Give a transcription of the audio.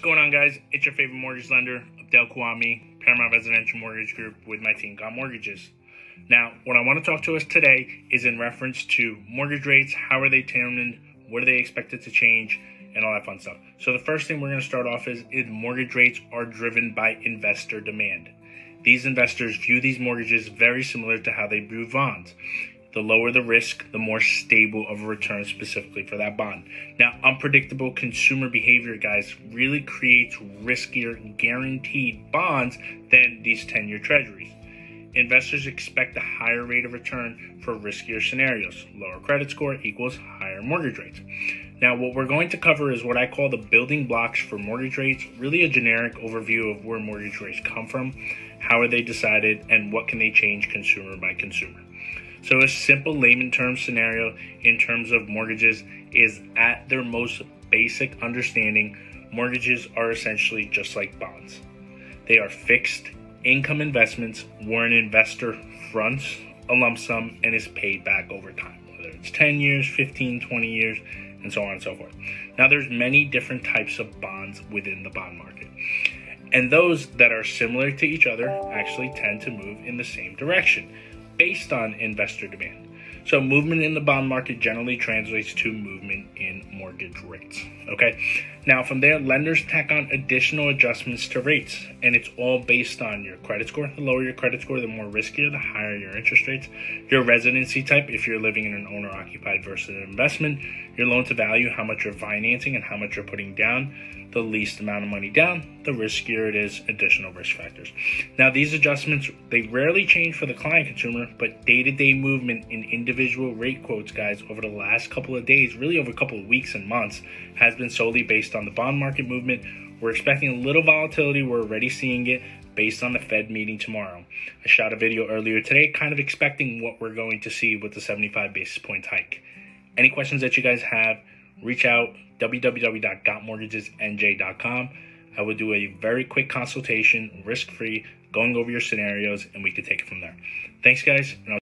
going on, guys? It's your favorite mortgage lender, Abdel Kouami, Paramount Residential Mortgage Group with my team, Got Mortgages. Now, what I want to talk to us today is in reference to mortgage rates. How are they determined? What are they expected to change? And all that fun stuff. So the first thing we're going to start off is mortgage rates are driven by investor demand. These investors view these mortgages very similar to how they view bonds. The lower the risk, the more stable of a return specifically for that bond. Now, unpredictable consumer behavior, guys, really creates riskier guaranteed bonds than these 10-year treasuries. Investors expect a higher rate of return for riskier scenarios. Lower credit score equals higher mortgage rates. Now, what we're going to cover is what I call the building blocks for mortgage rates, really a generic overview of where mortgage rates come from, how are they decided, and what can they change consumer by consumer. So a simple layman term scenario in terms of mortgages is, at their most basic understanding, mortgages are essentially just like bonds. They are fixed income investments where an investor fronts a lump sum and is paid back over time, whether it's 10 years, 15, 20 years, and so on and so forth. Now, there's many different types of bonds within the bond market. And those that are similar to each other actually tend to move in the same direction, based on investor demand. So movement in the bond market generally translates to movement in mortgage rates, okay? Now from there, lenders tack on additional adjustments to rates, and it's all based on your credit score. The lower your credit score, the more riskier, the higher your interest rates. Your residency type, if you're living in an owner-occupied versus an investment. Your loan to value, how much you're financing and how much you're putting down. The least amount of money down, the riskier it is, additional risk factors. Now, these adjustments, they rarely change for the client consumer, but day-to-day movement in individual rate quotes, guys, over the last couple of days, really over a couple of weeks and months, has been solely based on the bond market movement. We're expecting a little volatility. We're already seeing it based on the Fed meeting tomorrow. I shot a video earlier today, kind of expecting what we're going to see with the 75 basis point hike. Any questions that you guys have, reach out, www.gotmortgagesnj.com. I will do a very quick consultation, risk-free, going over your scenarios, and we can take it from there. Thanks, guys. And